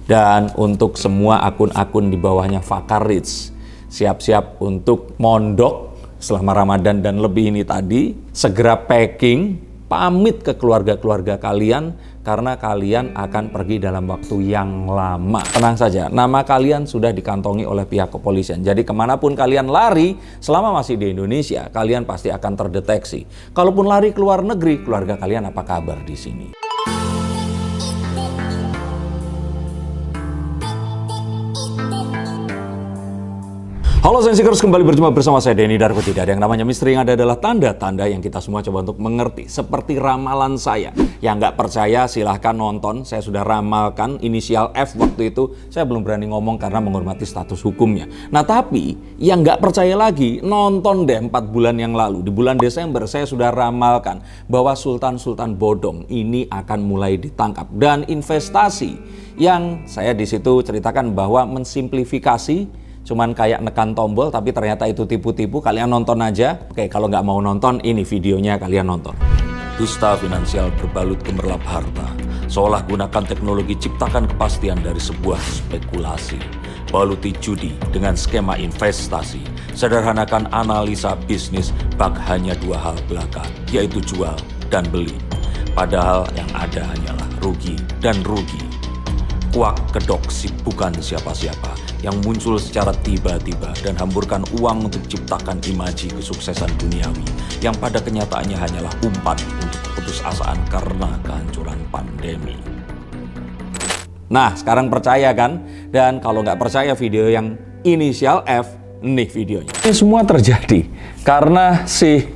Dan untuk semua akun-akun di bawahnya Fakar Rich, siap-siap untuk mondok selama Ramadan dan lebih ini tadi, segera packing, pamit ke keluarga-keluarga kalian karena kalian akan pergi dalam waktu yang lama. Tenang saja, nama kalian sudah dikantongi oleh pihak kepolisian. Jadi kemanapun kalian lari, selama masih di Indonesia, kalian pasti akan terdeteksi. Kalaupun lari ke luar negeri, keluarga kalian apa kabar di sini? Halo Sensikers, kembali berjumpa bersama saya Denny Darko. Tidak ada yang namanya misteri, yang ada adalah tanda-tanda yang kita semua coba untuk mengerti. Seperti ramalan saya. Yang nggak percaya silahkan nonton. Saya sudah ramalkan inisial F waktu itu. Saya belum berani ngomong karena menghormati status hukumnya. Nah tapi yang nggak percaya lagi, nonton deh 4 bulan yang lalu. Di bulan Desember saya sudah ramalkan bahwa sultan-sultan bodong ini akan mulai ditangkap. Dan investasi yang saya di situ ceritakan bahwa mensimplifikasi, cuman kayak nekan tombol, tapi ternyata itu tipu-tipu. Kalian nonton aja. Oke, kalau nggak mau nonton, ini videonya kalian nonton. Dusta finansial berbalut gemerlap harta, seolah gunakan teknologi ciptakan kepastian dari sebuah spekulasi. Baluti judi dengan skema investasi, sederhanakan analisa bisnis bak hanya 2 hal belaka, yaitu jual dan beli. Padahal yang ada hanyalah rugi dan rugi. Kuak kedok si bukan siapa-siapa yang muncul secara tiba-tiba dan hamburkan uang untuk ciptakan imaji kesuksesan duniawi yang pada kenyataannya hanyalah umpan untuk keputusasaan karena kehancuran pandemi. Nah, sekarang percaya kan? Dan kalau nggak percaya video yang inisial F, nih videonya. Ini semua terjadi karena si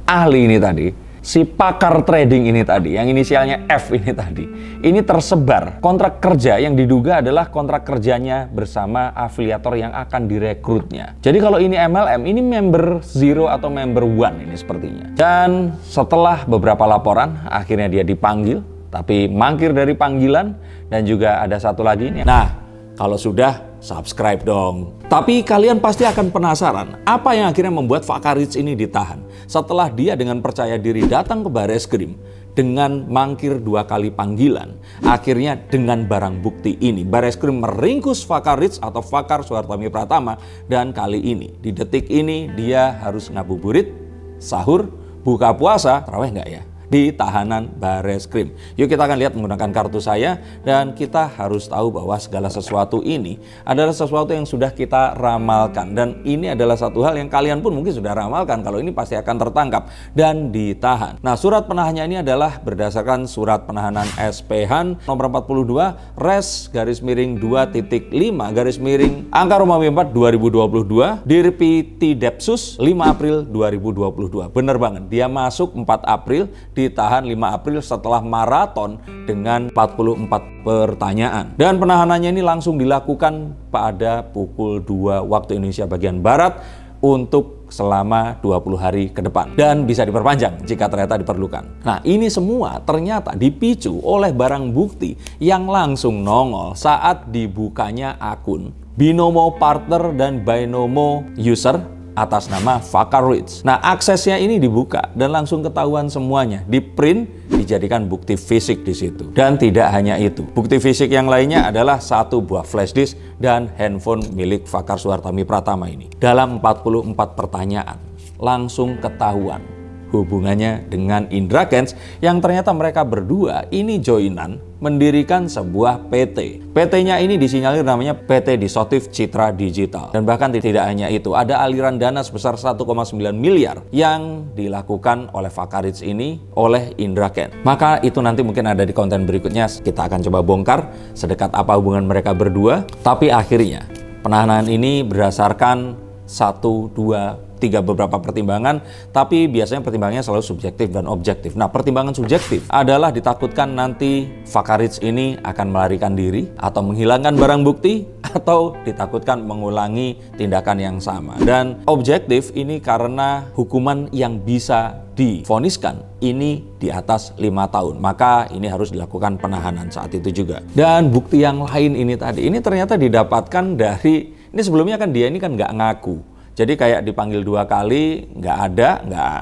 ahli ini tadi, si pakar trading ini tadi, yang inisialnya F ini tadi, ini tersebar kontrak kerja yang diduga adalah kontrak kerjanya bersama afiliator yang akan direkrutnya. Jadi kalau ini MLM, ini member zero atau member one ini sepertinya. Dan setelah beberapa laporan, akhirnya dia dipanggil, tapi mangkir dari panggilan, dan juga ada satu lagi ini. Nah, kalau sudah, subscribe dong. Tapi kalian pasti akan penasaran, apa yang akhirnya membuat Fakar Rich ini ditahan? Setelah dia dengan percaya diri datang ke Bareskrim dengan mangkir 2 kali panggilan, akhirnya dengan barang bukti ini, Bareskrim meringkus Fakar Rich atau Fakar Suhartami Pratama, dan kali ini, di detik ini, dia harus ngabuburit, sahur, buka puasa, tarawih nggak ya? Di tahanan Bareskrim. Yuk kita akan lihat menggunakan kartu saya, dan kita harus tahu bahwa segala sesuatu ini adalah sesuatu yang sudah kita ramalkan, dan ini adalah satu hal yang kalian pun mungkin sudah ramalkan kalau ini pasti akan tertangkap dan ditahan. Nah, surat penahannya ini adalah berdasarkan surat penahanan SPH nomor 42 res garis miring 2.5 garis miring angka Romawi 4 2022 Dirpi Depsus 5 April 2022. Bener banget, dia masuk 4 April, ditahan 5 April setelah maraton dengan 44 pertanyaan. Dan penahanannya ini langsung dilakukan pada pukul 2 waktu Indonesia bagian Barat untuk selama 20 hari ke depan. Dan bisa diperpanjang jika ternyata diperlukan. Nah, ini semua ternyata dipicu oleh barang bukti yang langsung nongol saat dibukanya akun Binomo Partner dan Binomo User atas nama Fakar Rich. Nah, aksesnya ini dibuka dan langsung ketahuan semuanya, di print, dijadikan bukti fisik di situ. Dan tidak hanya itu, bukti fisik yang lainnya adalah 1 buah flash disk dan handphone milik Fakar Suhartami Pratama ini. Dalam 44 pertanyaan, langsung ketahuan hubungannya dengan Indra Kents yang ternyata mereka berdua ini joinan mendirikan sebuah PT. PT-nya ini disinyalir namanya PT Disotif Citra Digital. Dan bahkan tidak hanya itu, ada aliran dana sebesar 1,9 miliar yang dilakukan oleh Fakar Rich ini oleh Indra Kents. Maka itu nanti mungkin ada di konten berikutnya, kita akan coba bongkar sedekat apa hubungan mereka berdua. Tapi akhirnya penahanan ini berdasarkan 1, 2, 3 beberapa pertimbangan, tapi biasanya pertimbangannya selalu subjektif dan objektif. Nah, pertimbangan subjektif adalah ditakutkan nanti Fakar Rich ini akan melarikan diri atau menghilangkan barang bukti, atau ditakutkan mengulangi tindakan yang sama. Dan objektif ini karena hukuman yang bisa divoniskan ini di atas 5 tahun, maka ini harus dilakukan penahanan saat itu juga. Dan bukti yang lain ini tadi, ini ternyata didapatkan dari, ini sebelumnya kan dia ini kan nggak ngaku. Jadi kayak dipanggil 2 kali, nggak ada,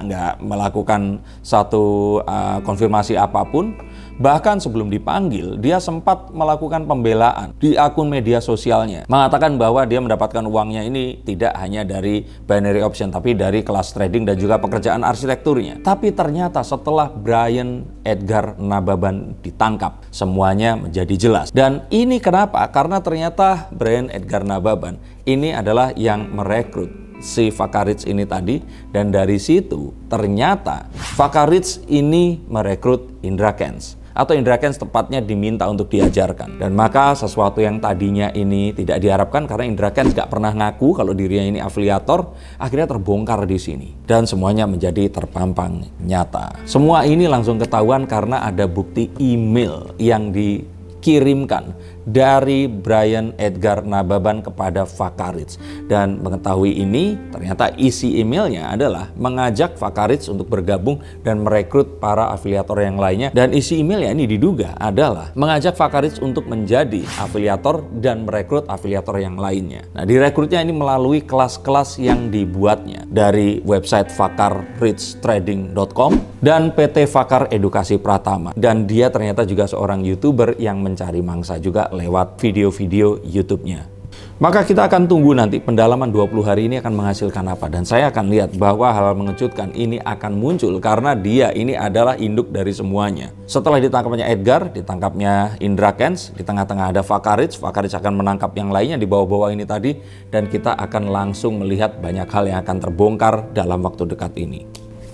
nggak melakukan satu konfirmasi apapun. Bahkan sebelum dipanggil, dia sempat melakukan pembelaan di akun media sosialnya, mengatakan bahwa dia mendapatkan uangnya ini tidak hanya dari binary option, tapi dari kelas trading dan juga pekerjaan arsitekturnya. Tapi ternyata setelah Brian Edgar Nababan ditangkap, semuanya menjadi jelas. Dan ini kenapa? Karena ternyata Brian Edgar Nababan ini adalah yang merekrut si Vakarich ini tadi, dan dari situ ternyata Vakarich ini merekrut Indra Kents, atau Indra Kents tepatnya diminta untuk diajarkan. Dan maka sesuatu yang tadinya ini tidak diharapkan, karena Indra Kents gak pernah ngaku kalau dirinya ini afiliator, akhirnya terbongkar di sini dan semuanya menjadi terpampang nyata. Semua ini langsung ketahuan karena ada bukti email yang dikirimkan dari Brian Edgar Nababan kepada Vakarich. Dan mengetahui ini, ternyata isi emailnya adalah mengajak Vakarich untuk bergabung dan merekrut para afiliator yang lainnya. Dan isi emailnya ini diduga adalah mengajak Vakarich untuk menjadi afiliator dan merekrut afiliator yang lainnya. Nah, direkrutnya ini melalui kelas-kelas yang dibuatnya dari website vakarichtrading.com dan PT Vakar Edukasi Pratama. Dan dia ternyata juga seorang YouTuber yang mencari mangsa juga lewat video-video YouTube-nya. Maka kita akan tunggu nanti pendalaman 20 hari ini akan menghasilkan apa. Dan saya akan lihat bahwa hal mengejutkan ini akan muncul karena dia ini adalah induk dari semuanya. Setelah ditangkapnya Edgar, ditangkapnya Indra Kents, di tengah-tengah ada Vakarich. Vakarich akan menangkap yang lainnya di bawah-bawah ini tadi. Dan kita akan langsung melihat banyak hal yang akan terbongkar dalam waktu dekat ini.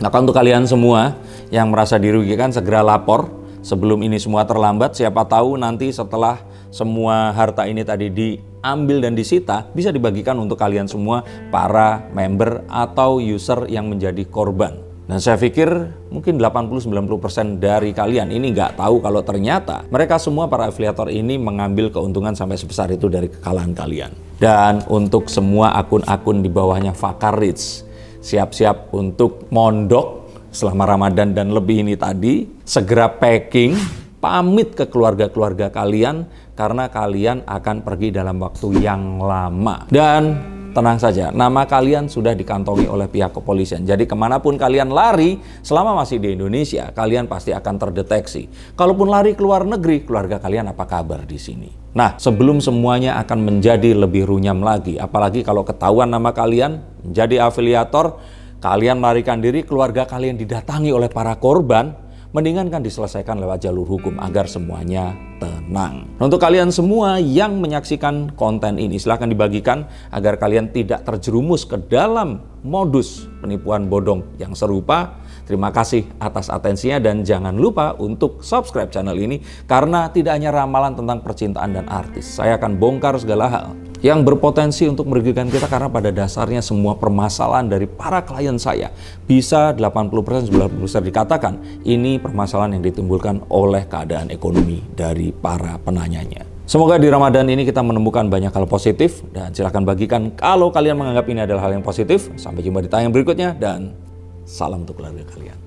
Nah, untuk kalian semua yang merasa dirugikan, segera lapor sebelum ini semua terlambat. Siapa tahu nanti setelah semua harta ini tadi diambil dan disita, bisa dibagikan untuk kalian semua, para member atau user yang menjadi korban. Dan saya pikir mungkin 80-90% dari kalian ini nggak tahu kalau ternyata mereka semua para afiliator ini mengambil keuntungan sampai sebesar itu dari kekalahan kalian. Dan untuk semua akun-akun di bawahnya Vakarich, siap-siap untuk mondok selama Ramadan dan lebih ini tadi, segera packing, pamit ke keluarga-keluarga kalian, karena kalian akan pergi dalam waktu yang lama. Dan tenang saja, nama kalian sudah dikantongi oleh pihak kepolisian. Jadi kemanapun kalian lari, selama masih di Indonesia, kalian pasti akan terdeteksi. Kalaupun lari ke luar negeri, keluarga kalian apa kabar di sini? Nah, sebelum semuanya akan menjadi lebih runyam lagi, apalagi kalau ketahuan nama kalian menjadi afiliator, kalian melarikan diri, keluarga kalian didatangi oleh para korban, mendingan kan diselesaikan lewat jalur hukum agar semuanya tenang. Untuk kalian semua yang menyaksikan konten ini, silahkan dibagikan agar kalian tidak terjerumus ke dalam modus penipuan bodong yang serupa. Terima kasih atas atensinya dan jangan lupa untuk subscribe channel ini, karena tidak hanya ramalan tentang percintaan dan artis. Saya akan bongkar segala hal yang berpotensi untuk merugikan kita, karena pada dasarnya semua permasalahan dari para klien saya bisa 80%, 90% dikatakan ini permasalahan yang ditimbulkan oleh keadaan ekonomi dari para penanyanya. Semoga di Ramadan ini kita menemukan banyak hal positif, dan silahkan bagikan kalau kalian menganggap ini adalah hal yang positif. Sampai jumpa di tayang berikutnya dan salam untuk keluarga kalian.